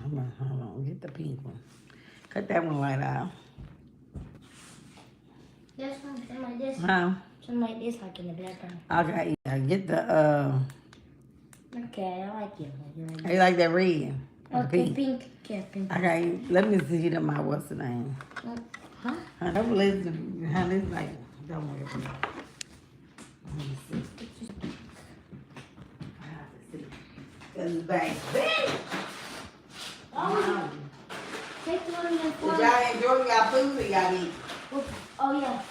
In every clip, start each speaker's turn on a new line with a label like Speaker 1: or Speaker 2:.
Speaker 1: Hold on, get the pink one. Cut that one light out.
Speaker 2: This one, something like this.
Speaker 1: Huh?
Speaker 2: Something like this, like in the background.
Speaker 1: Okay, yeah, get the
Speaker 2: Okay, I like it.
Speaker 1: you like that red?
Speaker 2: Okay, pink. Yeah, pink.
Speaker 1: Okay, let me see them my what's the name?
Speaker 2: Huh?
Speaker 1: Don't listen behind this like don't worry about it. Let me see. I have to see. Cause it's back.
Speaker 2: Oh, take the one in the
Speaker 1: Did
Speaker 2: front.
Speaker 1: y'all enjoy y'all food or y'all eat?
Speaker 2: Oh, yeah.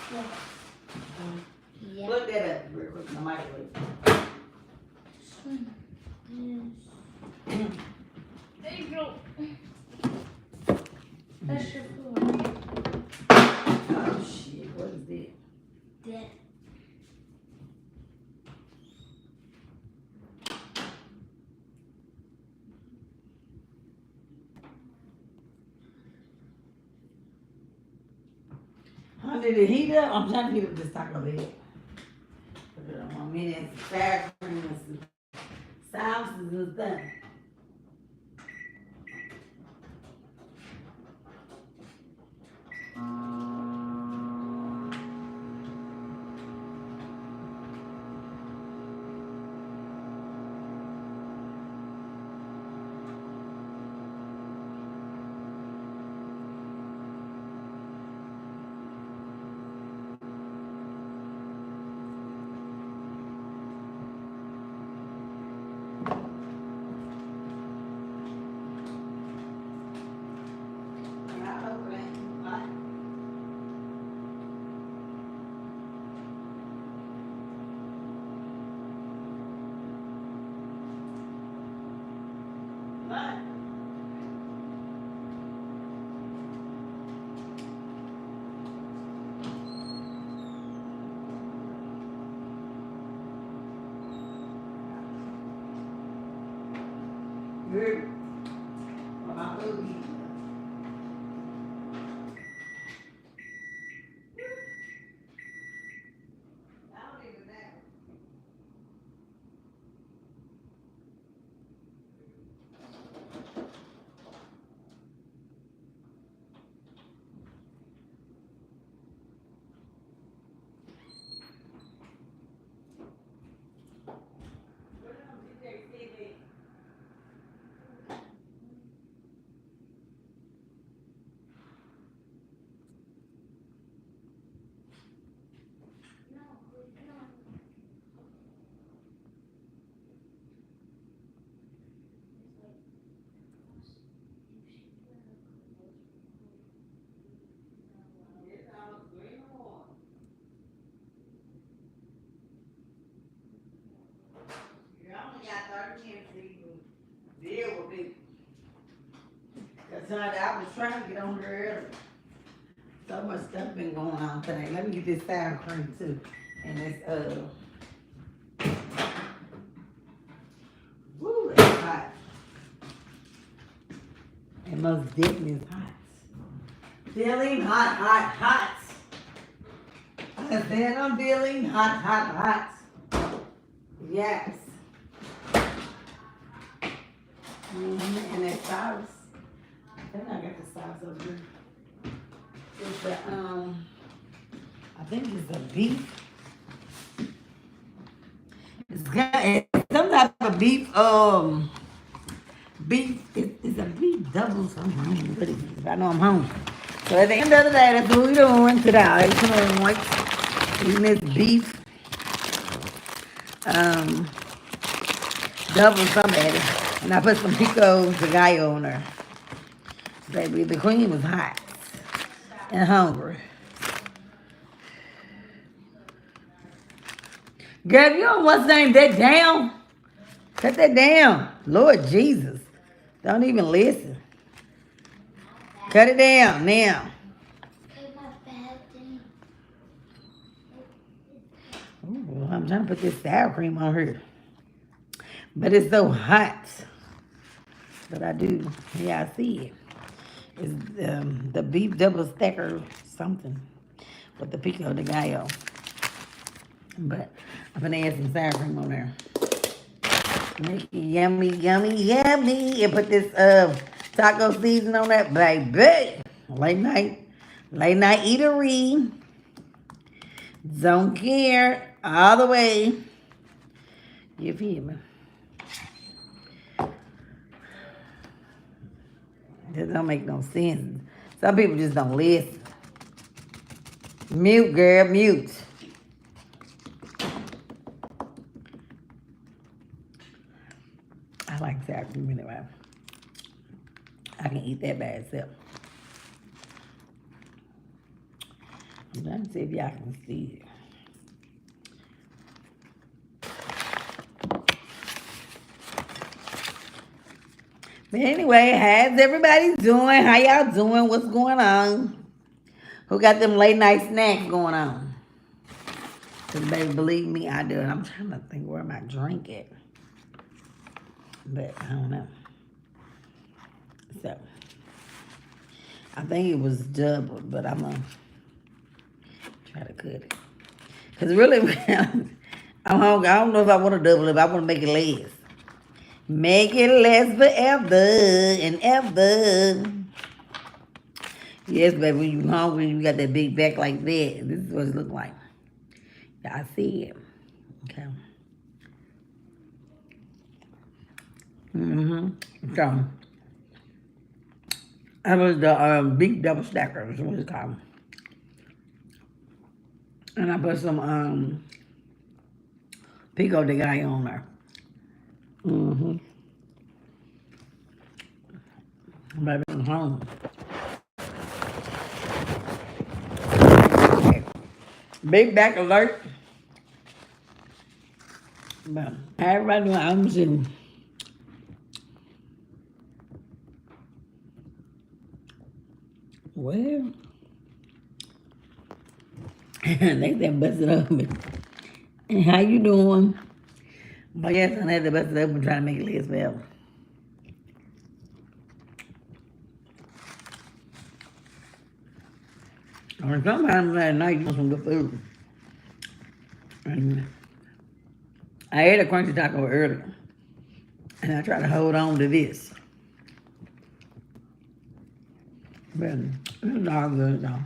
Speaker 2: Yeah.
Speaker 1: Look that up real quick in the microwave.
Speaker 2: There you go. That's your food.
Speaker 1: Oh shit, what is this?
Speaker 2: That.
Speaker 1: Honey, did it heat up? I'm trying to heat up this taco bed. Put it on my minute, sour cream and some sauces and stuff. Good. My food. Deal with it. Cause honey, I was trying to get on here early. So much stuff been going on today. Let me get this sour cream too. And this woo, it's hot. It most definitely is hot. Feeling hot, hot, hot. I said I'm feeling hot, hot, hot. Yes. And that sauce. Then I got the sauce over here. It's the I think it's a beef. It's some type of beef. It's a beef double something. I don't know what it is, but I know I'm hungry. So at the end of the day, that's what we're doing today. I ate some of white, eating this beef, double something. And I put some pico de gallo on there. Baby, the queen was hot and hungry. Girl, you don't want to name that down? Cut that down. Lord Jesus. Don't even listen. Cut it down now. Ooh, I'm trying to put this sour cream on her. But it's so hot. But I do. Yeah, I see it. It's the beef double stacker something with the pico de gallo. But I'm gonna add some sour cream on there. Make it yummy, yummy, yummy. And put this Taco season on that, baby. Late night eatery. Don't care. All the way. You feel me? That don't make no sense. Some people just don't listen. Mute, girl, mute. I like sour cream anyway. I can eat that by itself. I'm trying to see if y'all can see it. But anyway, how's everybody doing? How y'all doing? What's going on? Who got them late night snacks going on? Because, baby, believe me, I do. And I'm trying to think where my drink at. But I don't know. So, I think it was doubled, but I'm going to try to cut it. Because really, I'm hungry. I don't know if I want to double it, but I want to make it less. Make it last forever and ever. Yes, baby, when you hungry, you got that big back like that. This is what it look like. Yeah, I see it. Okay. So, that was the big double stacker. That's what it's called. And I put some pico de gallo on there. Baby, I'm hungry. Big back alert. But everybody doing, I'm sitting. Well, they said bust it up. And how you doing? But yes, I had to bust it up and try to make it last forever. Or sometimes at night you want some good food. And I ate a crunchy taco earlier. And I try to hold on to this. But it's all good though.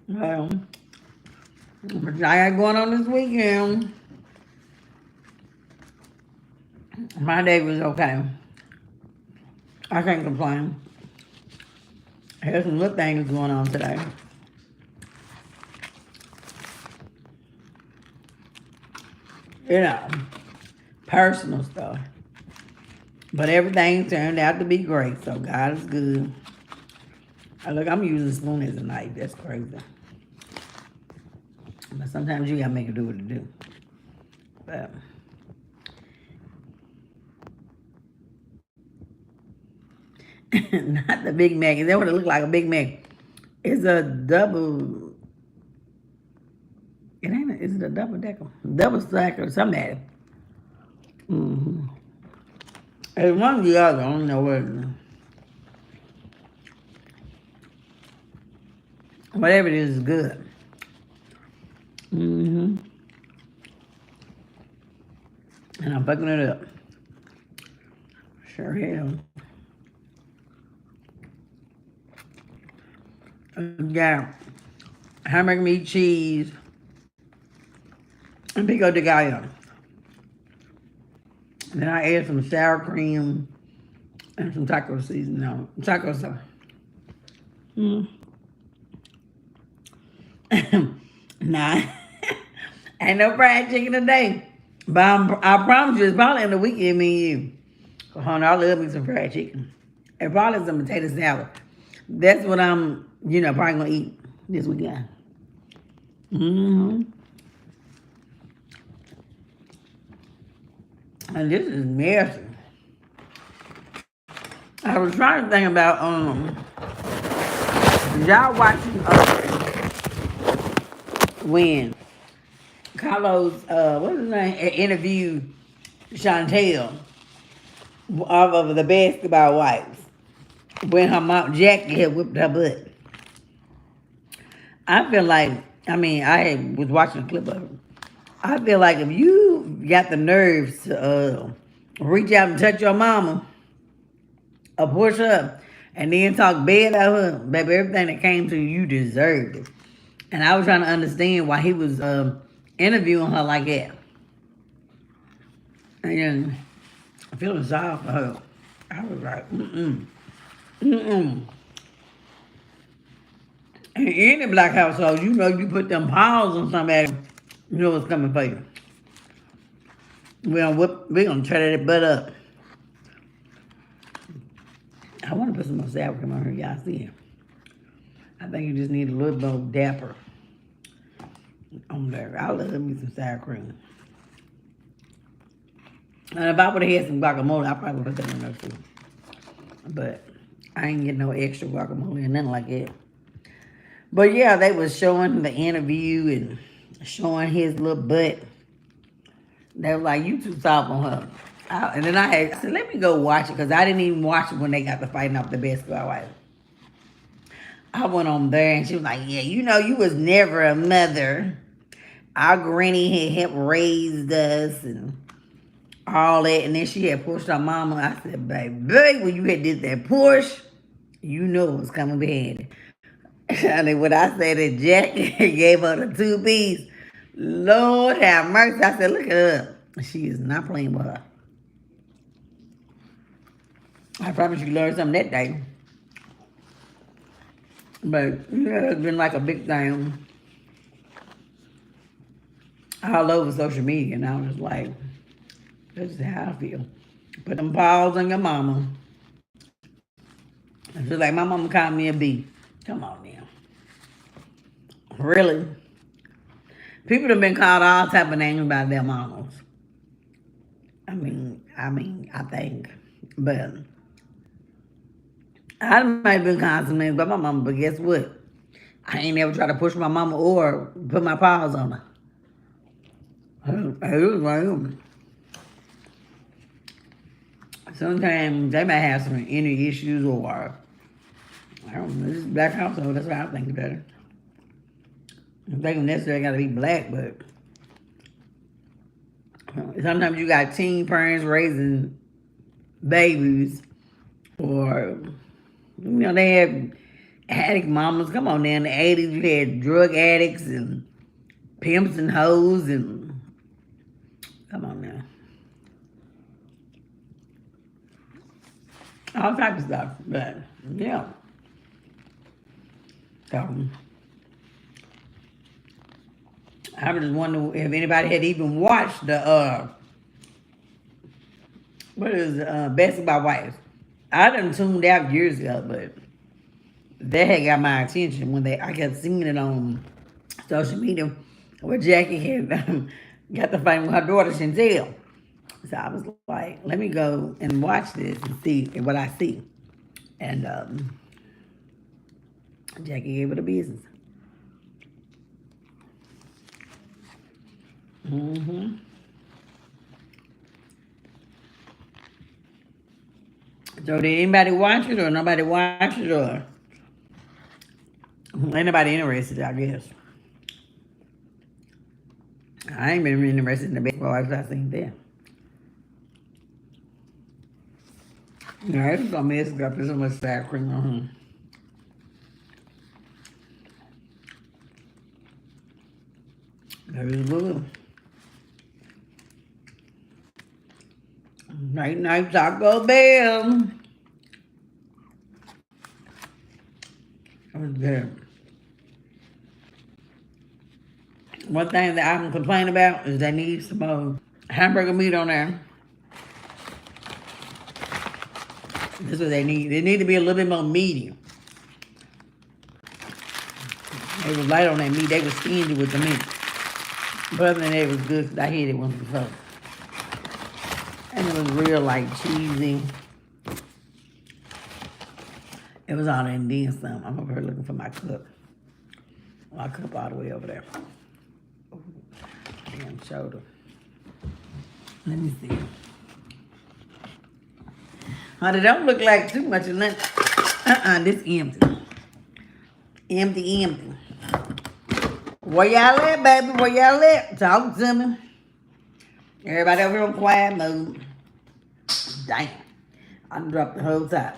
Speaker 1: Well, what I got going on this weekend? My day was okay. I can't complain. There's some good things going on today. You know, personal stuff. But everything turned out to be great, so God is good. Look, I'm using a spoon as a knife. That's crazy. But sometimes you gotta make it do what it do. But not the Big Mac. Is that what it look like? A Big Mac? It's a double. It ain't. Is it a double decker? Double stack or something like that. It's one or the other. I don't know what it is. Whatever it is good. And I'm fucking it up. Sure am. Got hamburger meat, cheese, and pico de gallo. And then I add some sour cream and some taco seasoning on taco sauce. Nah, ain't no fried chicken today. But I promise you, it's probably in the weekend, me and you. Honey, I love me some fried chicken. And probably some potato salad. That's what I'm, probably gonna eat this weekend. And this is messy. I was trying to think about, y'all watching when Carlos, what's his name, interviewed Chantel of the basketball wives when her mom Jackie had whipped her butt. I feel like, I was watching a clip of it. I feel like if you got the nerves to reach out and touch your mama, a push up and then talk bad about her, baby, everything that came to you, you deserved it. And I was trying to understand why he was interviewing her like that. And feeling sorry for her. I was like, mm-mm, mm-mm. In any black household, you know you put them paws on somebody, you know what's coming for you. We gonna tear that butt up. I want to put some more sour cream on here, y'all see it. I think you just need a little more dapper on there. I love me some sour cream. And if I would have had some guacamole, I probably would put that in there too. But I ain't getting no extra guacamole or nothing like that. But yeah, they was showing the interview and showing his little butt. They were like, you too soft on her. And then I said, let me go watch it, because I didn't even watch it when they got to fighting off the basketball wife. I went on there and she was like, yeah, you know, you was never a mother. Our granny had helped raise us and all that. And then she had pushed her mama. I said, baby, when you had did that push, you know it was coming behind it. And then when I said that Jack gave her the 2 piece, Lord have mercy. I said, look at her. She is not playing with her. I promise you learned something that day. But yeah, it's been like a big thing all over social media. And I was just like, this is how I feel. Put them paws on your mama. It's just like my mama called me a B. Come on now. Really? People have been called all type of names by their mamas. I think. But I might have been called some names by my mama, but guess what? I ain't never tried to push my mama or put my paws on her. It was like, sometimes they might have some inner issues or, I don't know, this is black household, that's what I think about it. I don't think necessarily got to be black, but sometimes you got teen parents raising babies, or, you know, they have addict mamas. Come on now, in the 80s, you had drug addicts and pimps and hoes and, come on now. All types of stuff, but, yeah. So, I was just wondering if anybody had even watched the, Basketball Wives. I done tuned out years ago, but that had got my attention when I kept seeing it on social media where Jackie had got to fight with her daughter Chantel. So I was like, let me go and watch this and see what I see. And Jackie gave her the business. Mm-hmm. So did anybody watch it or nobody watch it, or ain't nobody interested, I guess. I ain't been really interested in the basketball wives I seen there. Yeah, it's gonna mess up. There's so much sour cream on her. There's blue. Night night Taco Bell. It was good. One thing that I can complain about is they need some more hamburger meat on there. This is what they need. They need to be a little bit more medium. They was light on that meat. They was stingy with the meat. But other than that, it was good because I had it once before. And it was real, like, cheesy. It was all in then some. I'm over here looking for my cup. My cup all the way over there. Ooh, damn shoulder. Let me see. Honey, don't look like too much of nothing. This empty. Empty. Where y'all at, baby? Where y'all at? Talk to me. Everybody over here on quiet mode. Damn. I dropped the whole time.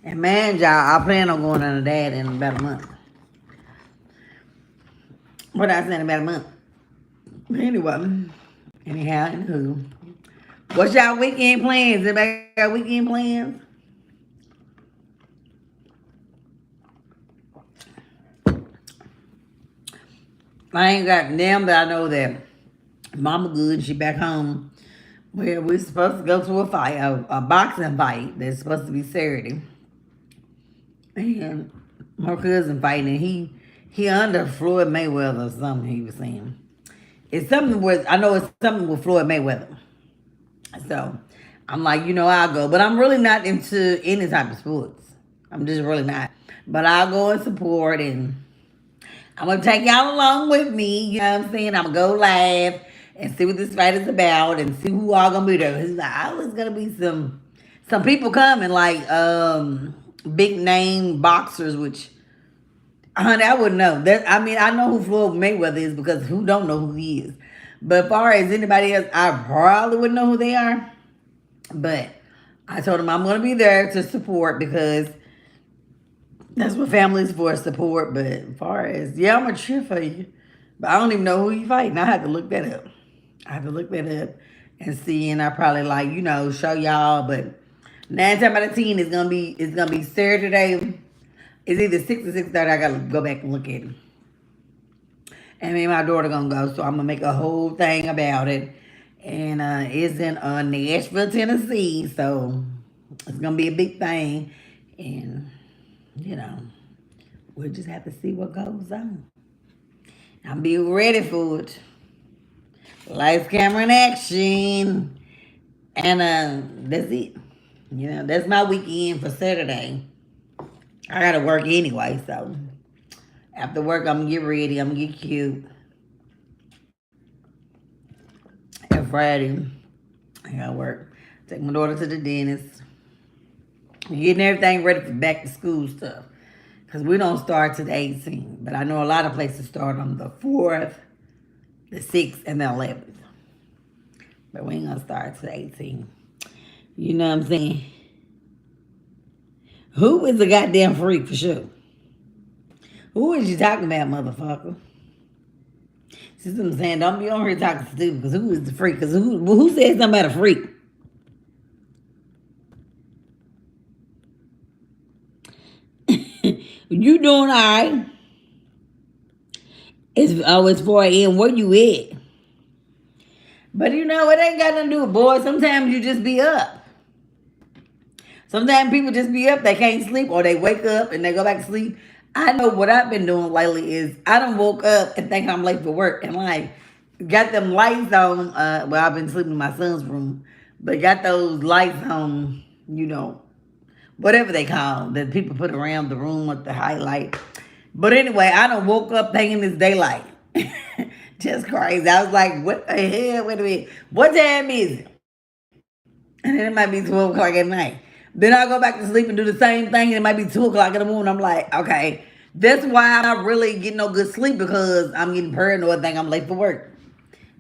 Speaker 1: And man, y'all, I plan on going under that in about a month. What I said in about a month. But anyway, anyhow, anywho. What's y'all weekend plans? Anybody got weekend plans? I ain't got them, but I know that Mama good. She back home. Where we're supposed to go to a fight, a boxing fight that's supposed to be Saturday. And my cousin fighting, and he under Floyd Mayweather or something. He was saying it's something with I know it's something with Floyd Mayweather. So I'm like, I'll go, but I'm really not into any type of sports. I'm just really not. But I'll go and support, and I'm gonna take y'all along with me. You know what I'm saying? I'm gonna go live and see what this fight is about, and see who all gonna be there. It's like, I was gonna be some people coming, like big name boxers, which honey, I wouldn't know. That I mean, I know who Floyd Mayweather is because who don't know who he is. But as far as anybody else, I probably wouldn't know who they are. But I told him I'm gonna be there to support because that's what family's for, support. But as far as I'm gonna cheer for you. But I don't even know who you fighting. I have to look that up. I have to look that up and see, and I probably like, show y'all. But 9 times out of 10 it's gonna be Saturday. It's either 6 or 6:30. I gotta go back and look at it. And me and my daughter gonna go, so I'm gonna make a whole thing about it. And it's in Nashville, Tennessee, so it's gonna be a big thing. And you know, we'll just have to see what goes on. I'll be ready for it. Lights, camera, and action. And that's it. That's my weekend for Saturday. I gotta work anyway, so after work I'm gonna get ready, I'm gonna get cute. And Friday, I gotta work. Take my daughter to the dentist. Getting everything ready for back to school stuff. Because we don't start to the 18th. But I know a lot of places start on the 4th, the 6th, and the 11th. But we ain't gonna start to the 18th. You know what I'm saying? Who is a goddamn freak for sure? Who is you talking about, motherfucker? See what I'm saying? Don't be on here talking stupid, because who is the freak? Because who said something about a freak? You doing all right? It's 4 a.m. Where you at? But it ain't got nothing to do with boys. Sometimes you just be up. Sometimes people just be up, they can't sleep, or they wake up and they go back to sleep. I know what I've been doing lately is I done woke up and think I'm late for work and like got them lights on. Well, I've been sleeping in my son's room, but got those lights on, whatever they call that people put around the room with the highlight. But anyway, I done woke up thinking it's daylight. Just crazy. I was like, what the hell? Wait a minute. What time is it? And then it might be 12 o'clock at night. Then I go back to sleep and do the same thing, and it might be 2 o'clock in the morning. I'm like, okay, that's why I'm not really getting no good sleep, because I'm getting paranoid, think I'm late for work.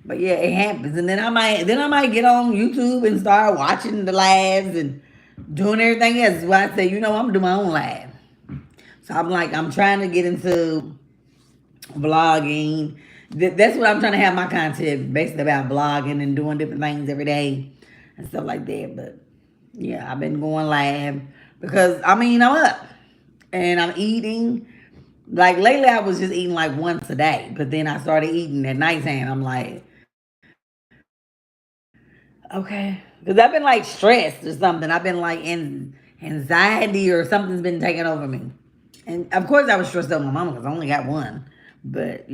Speaker 1: But yeah, it happens. And then I might get on YouTube and start watching the lives and doing everything else. That's why I say, I'm gonna do my own live. So I'm trying to get into vlogging. That's what I'm trying to have my content basically about, vlogging and doing different things every day and stuff like that. But yeah, I've been going live because I'm up and I'm eating. Like lately, I was just eating like once a day, but then I started eating at nighttime. I'm like, okay, because I've been like stressed or something. I've been like in anxiety or something's been taking over me. And of course, I was stressed out with my mama because I only got one. But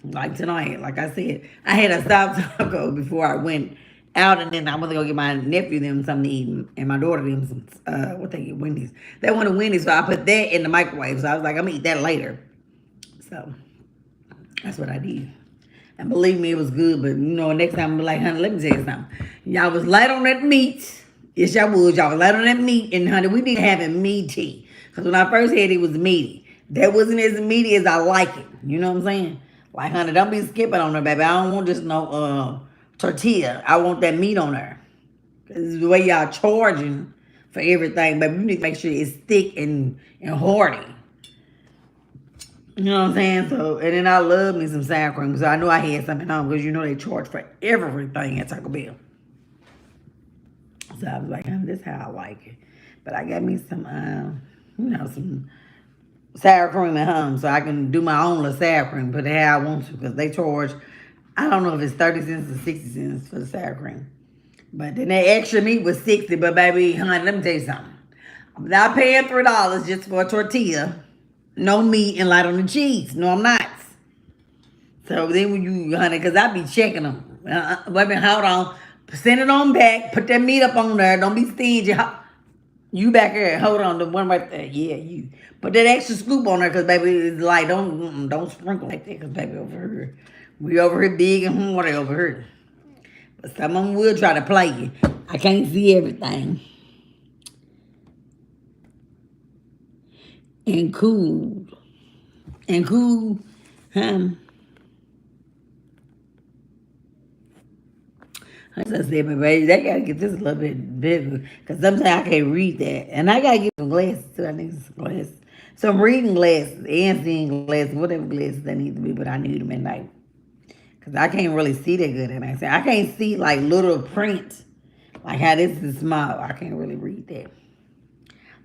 Speaker 1: like tonight, like I said, I had a stop taco before I went out, and then I went to go get my nephew them something to eat, and my daughter them some what they get, Wendy's. They wanted Wendy's, so I put that in the microwave. So I was like, I'm gonna eat that later. So that's what I did. And believe me, it was good. But next time I'm like, honey, let me tell you something. Y'all was light on that meat. Yes, y'all was. Y'all was light on that meat, and honey, we didn't have it meaty. Because when I first had it, it was meaty. That wasn't as meaty as I like it. You know what I'm saying? Like, honey, don't be skipping on her, baby. I don't want just no tortilla. I want that meat on there. Because the way y'all charging for everything, but you need to make sure it's thick and hearty. You know what I'm saying? So, and then I love me some sour cream. So I knew I had something on because you know they charge for everything at Taco Bell. So I was like, this is how I like it. But I got me some, some sour cream at home so I can do my own little sour cream, put it how I want to because they charge, I don't know if it's 30 cents or 60 cents for the sour cream. But then that extra meat was 60, but baby, honey, let me tell you something. I'm not paying $3 just for a tortilla, no meat, and light on the cheese. No, I'm not. So then when you, honey, because I be checking them. Wait a minute, hold on. Send it on back. Put that meat up on there. Don't be stingy. You back here. Hold on. The one right there. Yeah, you. Put that extra scoop on there because, baby, it's like, don't sprinkle like that because, baby, over here. We over here big and horny over here. But some of them will try to play you. I can't see everything. And cool. And cool. I just said, baby, they gotta get this a little bit bigger. Because sometimes I can't read that. And I gotta get some glasses too. I need some glasses. Some reading glasses and seeing glasses, whatever glasses they need to be, but I need them at night. Because I can't really see that good at night. I can't see like little print. Like how this is small. I can't really read that.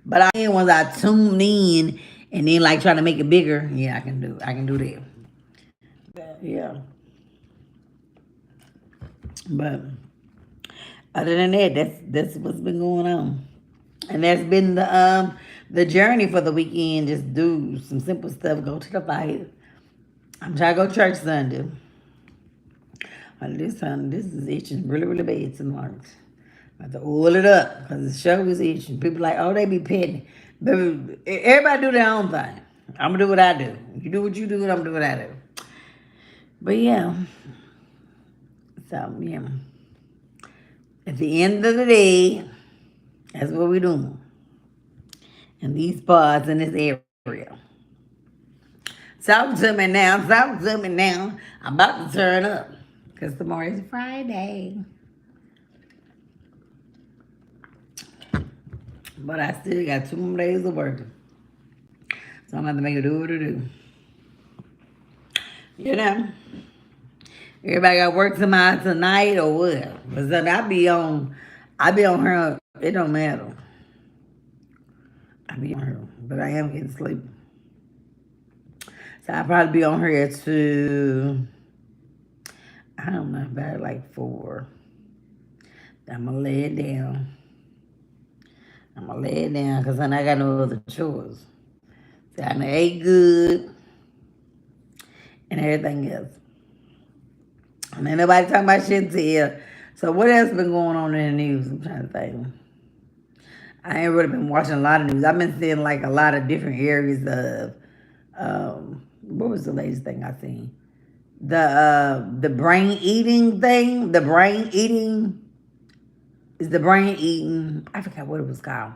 Speaker 1: But once I tune in and then like trying to make it bigger, yeah, I can do that. Yeah. But other than that, that's what's been going on. And that's been the journey for the weekend. Just do some simple stuff. Go to the fight. I'm trying to go to church Sunday. This is itching really, really bad tonight. I have to oil it up because the show is itching. People like, oh, they be petty. Baby, everybody do their own thing. I'm going to do what I do. You do what you do, and I'm going to do what I do. But yeah. So, yeah. At the end of the day, that's what we're doing. In these parts, in this area. Talk to me now. I'm about to turn up. Because tomorrow is Friday. But I still got 2 more days of work. So I'm going to have to make it do what it do. You know? Everybody got work tonight or what? Because then I be on her. It don't matter. I be on her. But I am getting sleepy. So I'll probably be on her to, I don't know, about like 4. I'm going to lay it down. Because then I got no other chores. So I done ate good and everything else. And ain't nobody talking about shit to you. So what else been going on in the news? I'm trying to think. I ain't really been watching a lot of news. I've been seeing like a lot of different areas of, what was the latest thing I seen? The brain eating thing. Is the brain eating, I forgot what it was called.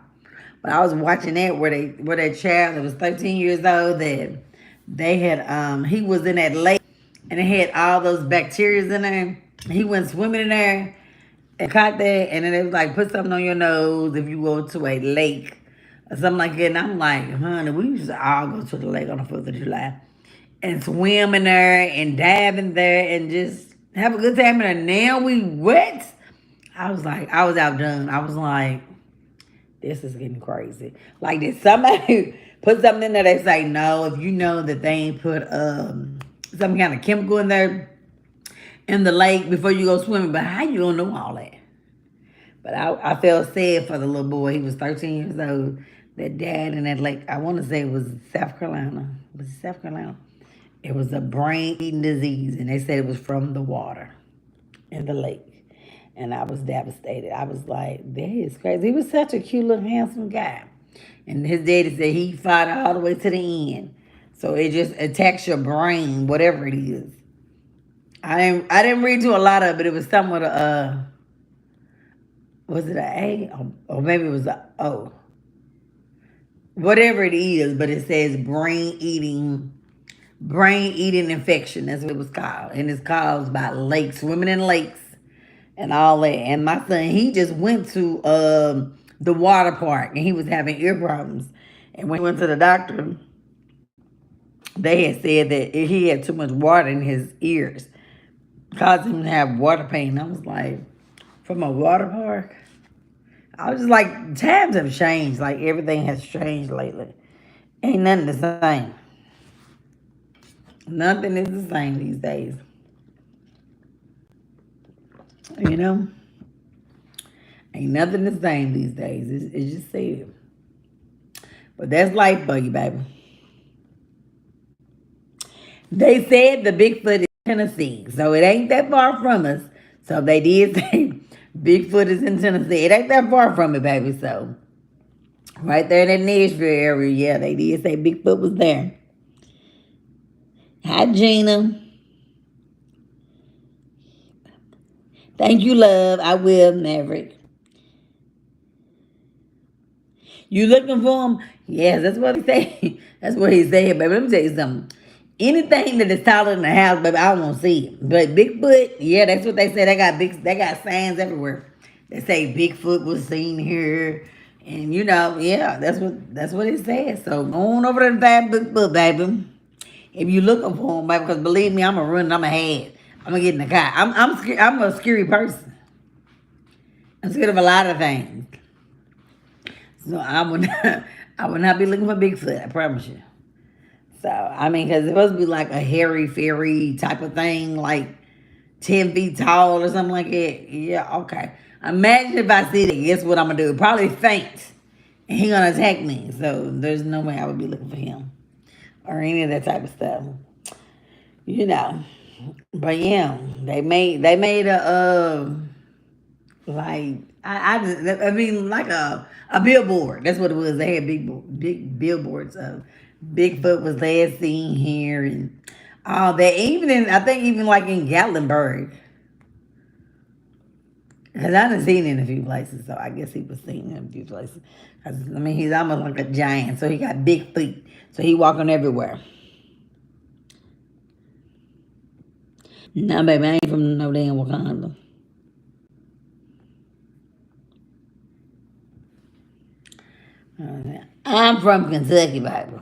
Speaker 1: But I was watching that where that child that was 13 years old that they had he was in that lake and it had all those bacteria in there. He went swimming in there and caught that, and then it was like put something on your nose if you go to a lake or something like that. And I'm like, honey, we used to all go to the lake on the 4th of July and swim in there and dive in there and just have a good time in there. Now we wet. I was outdone. I was like, this is getting crazy. Like, did somebody put something in there? They say no. If you know that they ain't put some kind of chemical in there in the lake before you go swimming, but how you gonna know all that? But I felt sad for the little boy. He was 13 years old that died in that lake. I want to say it was South Carolina. Was it South Carolina? It was a brain-eating disease, and they said it was from the water in the lake. And I was devastated. I was like, that is crazy. He was such a cute little handsome guy. And his daddy said he fought all the way to the end. So it just attacks your brain, whatever it is. I didn't read to a lot of it. It was somewhat was it an A? Or maybe it was a O. Whatever it is, but it says brain-eating infection. That's what it was called. And it's caused by lakes, swimming in lakes. And all that. And my son, he just went to the water park, and he was having ear problems. And when he went to the doctor, they had said that he had too much water in his ears, caused him to have water pain. I was like, from a water park? I was just like, times have changed. Like everything has changed lately. Ain't nothing the same. Nothing is the same these days. You know? Ain't nothing the same these days. It's just sad. But that's life for you, baby. They said the Bigfoot is in Tennessee, so it ain't that far from us. So they did say Bigfoot is in Tennessee. It ain't that far from it, baby. So right there in that Nashville area, yeah, they did say Bigfoot was there. Hi, Gina. Thank you, love. I will, Maverick. You looking for him? Yes, that's what he say. That's what he said, baby. Let me tell you something. Anything that is taller than the house, baby, I won't see it. But Bigfoot, yeah, that's what they say. They got signs everywhere. They say Bigfoot was seen here. And you know, yeah, that's what it says. So go on over to the damn Bigfoot, baby. If you looking for him, baby, because believe me, I'm gonna run, I'm gonna head. I'm gonna get in the car. I'm a scary person. I'm scared of a lot of things. So I would not be looking for Bigfoot, I promise you. So, I mean, because it's supposed to be like a hairy, fairy type of thing, like 10 feet tall or something like that. Yeah, okay. Imagine if I see that, guess what I'm going to do? Probably faint. And he going to attack me. So, there's no way I would be looking for him. Or any of that type of stuff. You know. But yeah, they made like I mean like a billboard. That's what it was. They had big billboards of Bigfoot was last seen here and all that. Even I think even like in Gatlinburg, because I done seen it in a few places, so I guess he was seen in a few places. 'Cause, I mean, he's almost like a giant, so he got big feet, so he walking everywhere. No, baby, I ain't from no damn Wakanda. I'm from Kentucky, baby.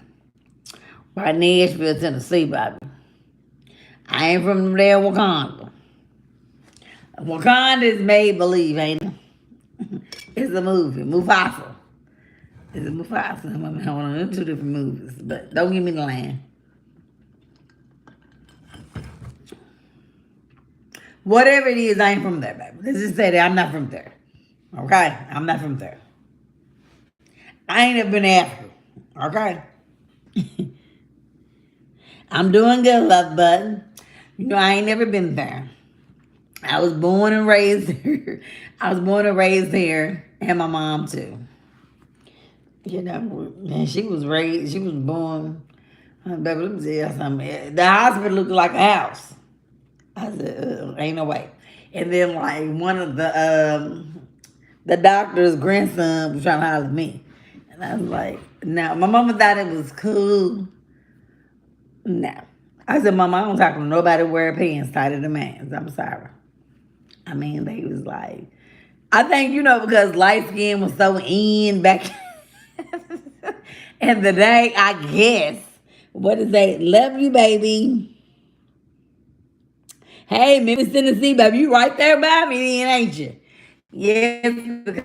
Speaker 1: Right Nashville, Tennessee, baby. I ain't from there, Wakanda. Wakanda is made believe, ain't it? It's a movie, Mufasa. It's a Mufasa. I'm on two different movies, but don't give me the line. Whatever it is, I ain't from there, baby. Let's just say that I'm not from there. Okay? I'm not from there. I ain't never been to Africa. Okay? I'm doing good, love button. You know, I ain't never been there. I was born and raised here. I was born and raised here, and my mom too. You know, and she was born. Baby, let me tell you something. The hospital looked like a house. I said, ain't no way. And then like one of the doctor's grandson was trying to holler at me. And I was like, no. My mama thought it was cool. No. I said, Mama, I don't talk to nobody wearing pants tighter than mine. I'm sorry. I mean, they was like, I think, you know, because light skin was so in back in the day, I guess. What is that? Love you, baby. Hey, Memphis, Tennessee, baby, you right there by me, then, ain't you? Yes,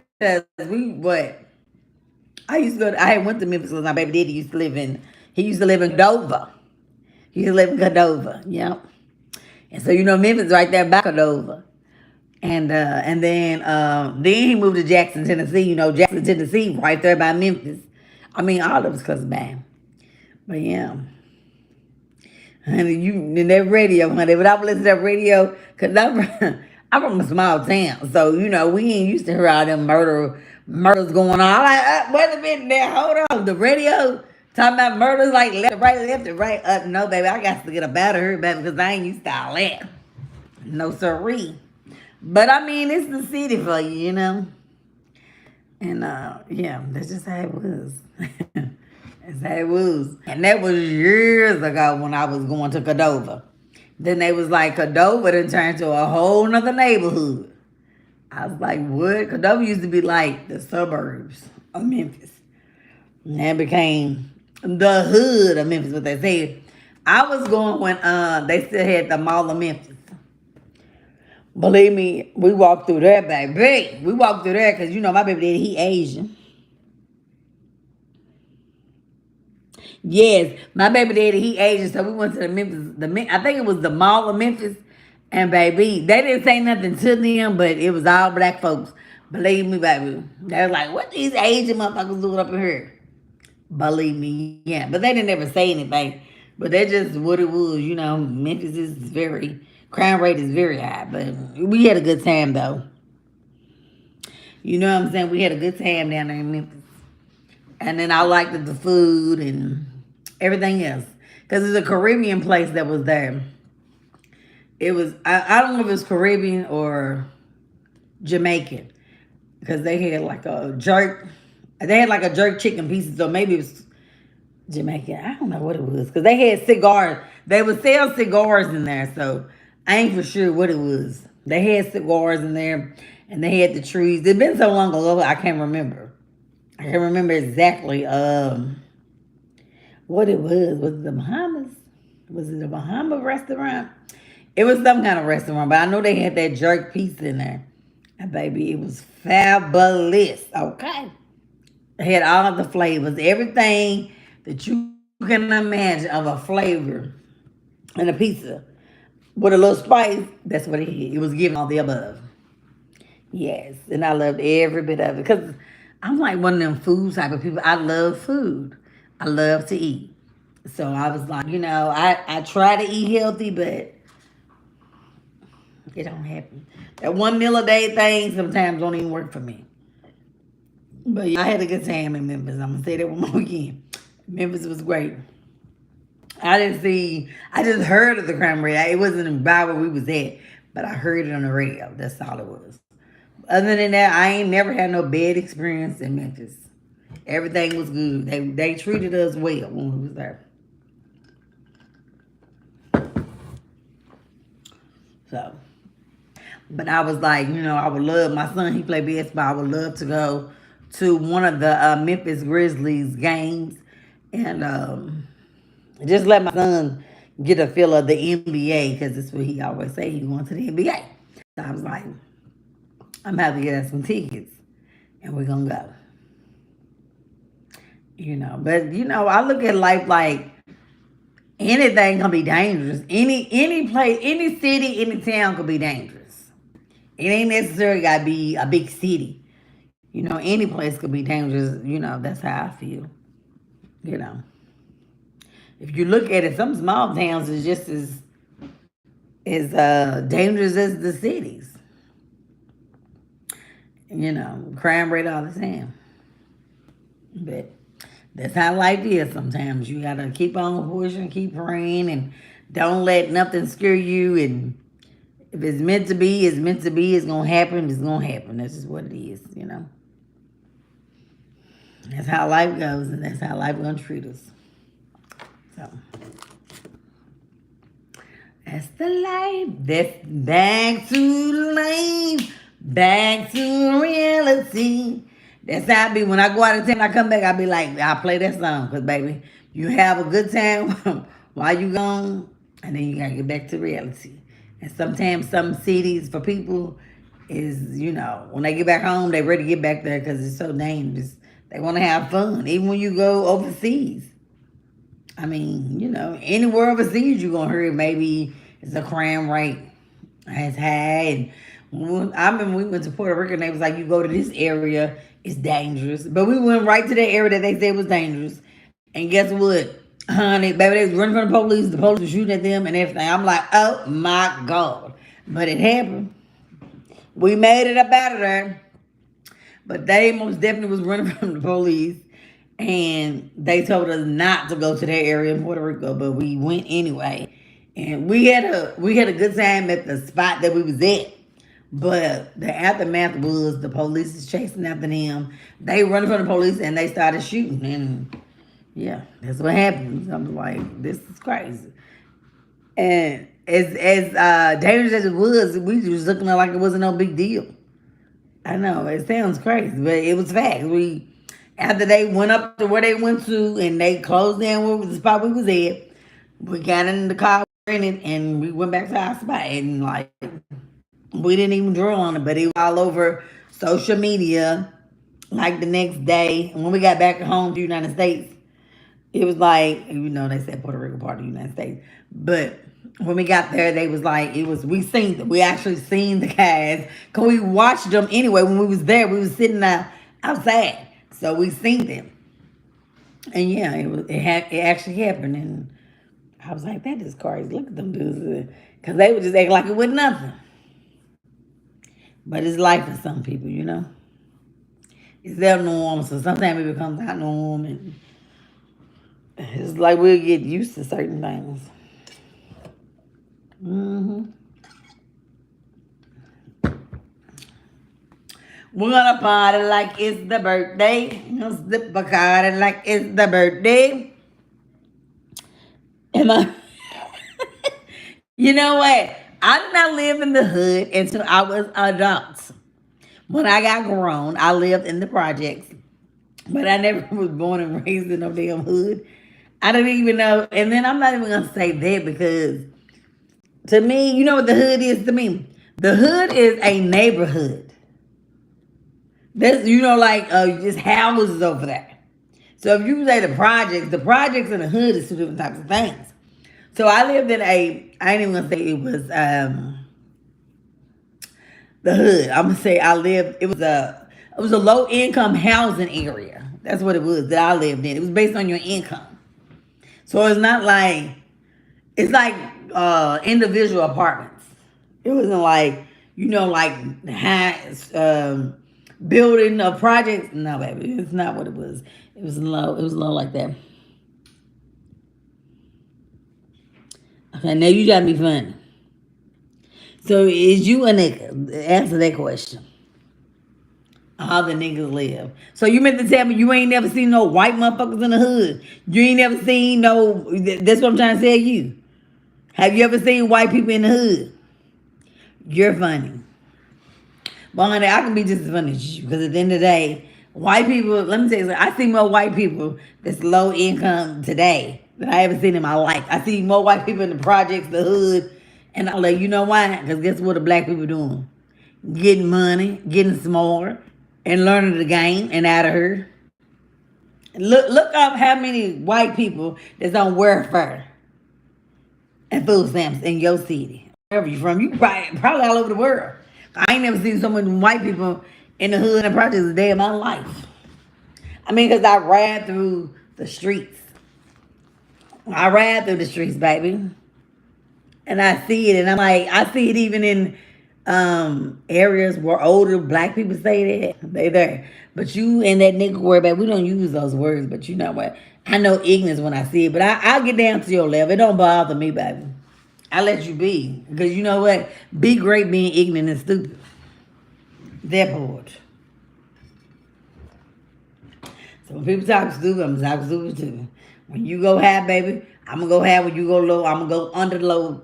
Speaker 1: because I went to Memphis because my baby daddy he used to live in Dover. He used to live in Cordova, yep. And so, you know, Memphis right there by Cordova. And then he moved to Jackson, Tennessee. You know, Jackson, Tennessee, right there by Memphis. I mean, all of us close by. But yeah. Honey, you in that radio, honey. But I would listen to that radio, because I'm from a small town. So, you know, we ain't used to hear all them murders going on. I'm like, wait a minute there, hold on. The radio talking about murders like left to right. No, baby, I got to get up out of here, baby, because I ain't used to all that. No, sirree. But I mean, it's the city for you, you know. And yeah, that's just how it was. That's how it was. And that was years ago when I was going to Cordova. Then they was like, Cordova done turned to a whole nother neighborhood. I was like, what? Because those used to be like the suburbs of Memphis. And that became the hood of Memphis, what they said. I was going when they still had the Mall of Memphis. Believe me, we walked through there, baby. We walked through there because, you know, my baby daddy, he Asian. Yes, my baby daddy, he Asian, so we went to the Memphis, I think it was the Mall of Memphis, and baby, they didn't say nothing to them, but it was all black folks. Believe me, baby. They was like, what these Asian motherfuckers doing up in here? Believe me, yeah. But they didn't ever say anything. But that's just what it was, you know. Memphis is crime rate is very high, but we had a good time though. You know what I'm saying? We had a good time down there in Memphis. And then I liked the food and everything else. Because it's a Caribbean place that was there. It was, I don't know if it was Caribbean or Jamaican. Because they had like a jerk. They had like a jerk chicken pieces. So maybe it was Jamaican. I don't know what it was. Because they had cigars. They would sell cigars in there. So I ain't for sure what it was. They had cigars in there. And they had the trees. It's been so long ago, I can't remember. I can't remember exactly what it was. Was it the Bahamas? Was it a Bahama restaurant? It was some kind of restaurant, but I know they had that jerk pizza in there. And baby, it was fabulous. Okay. It had all of the flavors, everything that you can imagine of a flavor in a pizza. With a little spice, that's what it had. It was giving all the above. Yes, and I loved every bit of it because I'm like one of them food type of people. I love food. I love to eat. So I was like, you know, I try to eat healthy, but it don't happen. That one meal a day thing sometimes don't even work for me. But yeah, I had a good time in Memphis. I'm gonna say that one more again. Memphis was great. I just heard of the crime rate. It wasn't by where we was at, but I heard it on the radio. That's all it was. Other than that, I ain't never had no bad experience in Memphis. Everything was good. They treated us well when we was there. So, but I was like, you know, I would love, my son, he played basketball. I would love to go to one of the Memphis Grizzlies games and just let my son get a feel of the NBA because that's what he always say. He going to the NBA. So I was like, I'm happy to get us some tickets and we're going to go. You know, but you know, I look at life like anything can be dangerous. Any place, any city, any town could be dangerous. It ain't necessarily gotta be a big city. You know, any place could be dangerous. You know, that's how I feel. You know, if you look at it, some small towns is just as dangerous as the cities. You know, crime rate all the time. But that's how life is sometimes. You gotta keep on pushing, keep praying, and don't let nothing scare you. And if it's meant to be, it's meant to be. It's gonna happen, it's gonna happen. That's just what it is, you know. That's how life goes, and that's how life gonna treat us. So that's the life. That's back to the life. Back to reality. That's how I be. When I go out of town, I come back, I be like, I play that song. Because, baby, you have a good time while you gone, and then you got to get back to reality. And sometimes some cities for people is, you know, when they get back home, they ready to get back there because it's so dangerous. They want to have fun. Even when you go overseas. I mean, you know, anywhere overseas you're going to hear maybe it's a crime rate. It's high. And I remember we went to Puerto Rico and they was like, you go to this area, it's dangerous. But we went right to that area that they said was dangerous. And guess what? Honey, baby, they was running from the police. The police was shooting at them and everything. I'm like, oh my God. But it happened. We made it up out of there. But they most definitely was running from the police. And they told us not to go to that area in Puerto Rico. But we went anyway. And we had a good time at the spot that we was at. But the aftermath was the police is chasing after them. They running from the police and they started shooting. And yeah, that's what happened. I'm like, this is crazy. And as dangerous as it was, we was looking at it like it wasn't no big deal. I know it sounds crazy, but it was facts. We after they went up to where they went to and they closed down where the spot we was at, we got in the car and we went back to our spot and like we didn't even draw on it, but it was all over social media. Like the next day, when we got back home to the United States, it was like they said Puerto Rico part of the United States, but when we got there, they was like it was. We seen them. We actually seen the guys. Cause we watched them anyway. When we was there, we was sitting outside, so we seen them. And yeah, it actually happened, and I was like, that is crazy. Look at them dudes, cause they would just act like it was nothing. But it's life for some people. It's their norm, so sometimes it becomes our norm, and it's like we'll get used to certain things. hmm We're gonna party like it's the birthday. Sip a card like it's the birthday. Am I? You know what? I did not live in the hood until I was adult. When I got grown, I lived in the projects, but I never was born and raised in no damn hood. I don't even know. And then I'm not even gonna say that because to me, you know what the hood is to me? The hood is a neighborhood. That's like just houses over there. So if you say the projects and the hood is two different types of things. So I lived in I ain't even gonna say it was the hood. I'm gonna say I lived. It was a low income housing area. That's what it was that I lived in. It was based on your income. So it's not like it's like individual apartments. It wasn't like like high building of projects. No, baby, it's not what it was. It was low. It was low like that. Okay, now you gotta be funny. So is you a nigga? Answer that question. How the niggas live. So you meant to tell me you ain't never seen no white motherfuckers in the hood. You ain't never seen no. That's what I'm trying to tell you. Have you ever seen white people in the hood? You're funny. But honey, I can be just as funny as you because at the end of the day, white people. Let me tell you something. I see more white people that's low income today than I ever seen in my life. I see more white people in the projects, the hood, and I'm like, you know why? Because guess what the black people doing? Getting money, getting smaller, and learning the game and out of her. Look up how many white people that's on welfare and food stamps in your city. Wherever you from, you probably all over the world. I ain't never seen so many white people in the hood and projects a day in my life. I mean, because I ride through the streets. I ride through the streets, baby. And I see it, and I'm like, I see it even in areas where older black people say that they there. But you and that nigga word, baby, we don't use those words. But you know what? I know ignorance when I see it, but I'll get down to your level. It don't bother me, baby. I let you be because you know what? Be great being ignorant and stupid. That part. So when people talk stupid, I'm talking stupid too. When you go high, baby, I'm gonna go high. When you go low, I'm gonna go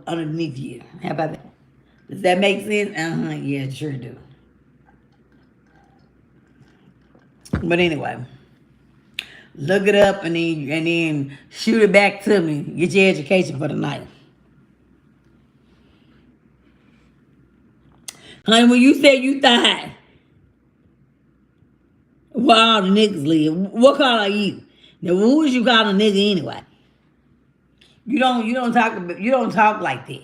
Speaker 1: underneath you. How about that? Does that make sense? Yeah, it sure do. But anyway, look it up and then shoot it back to me. Get your education for the night. Honey, when you said you thought where all the niggas live, what color are you? Now who is you calling a nigga anyway? You don't talk like that.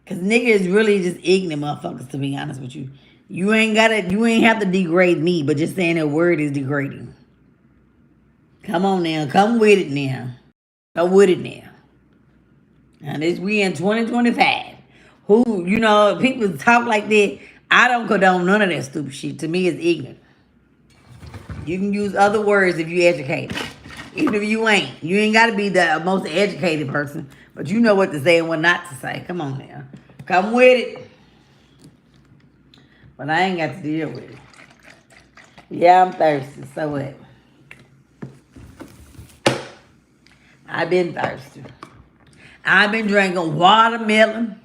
Speaker 1: Cause nigga is really just ignorant motherfuckers to be honest with you. You ain't have to degrade me, but just saying that word is degrading. Come on now, come with it now. Come with it now. And this we in 2025. People talk like that. I don't condone none of that stupid shit. To me, it's ignorant. You can use other words if you educated. Even if you ain't. You ain't got to be the most educated person. But you know what to say and what not to say. Come on now. Come with it. But I ain't got to deal with it. Yeah, I'm thirsty. So what? I've been thirsty. I've been drinking watermelon.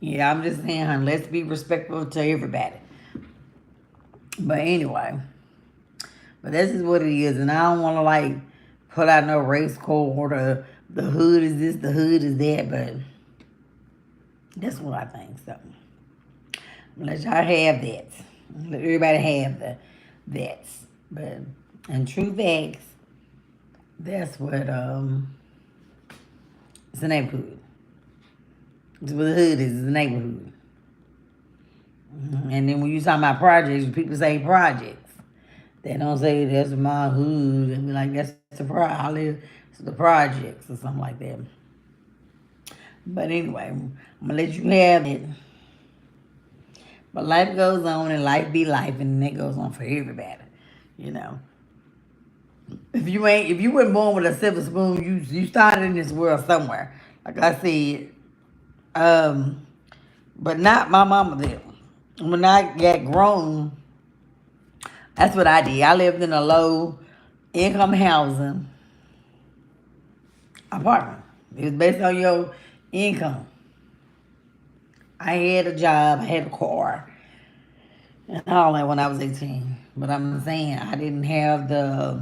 Speaker 1: Yeah, I'm just saying, honey, let's be respectful to everybody. But anyway, but this is what it is, and I don't want to like put out no race code or the hood is this, the hood is that, but that's what I think. So let y'all have that. Let everybody have the that's. But in true facts, that's what it's a neighborhood. It's what the hood is. It's a neighborhood. And then when you talk about projects, people say projects. They don't say that's my hood. They be like that's I live it's the projects or something like that. But anyway, I'm gonna let you have it. But life goes on and life be life and it goes on for everybody. You know. If you weren't born with a silver spoon, you started in this world somewhere. Like I said, um, but not my mama did. When I got grown, that's what I did. I lived in a low income housing apartment. It was based on your income. I had a job, I had a car, and all that when I was 18. But I'm saying I didn't have the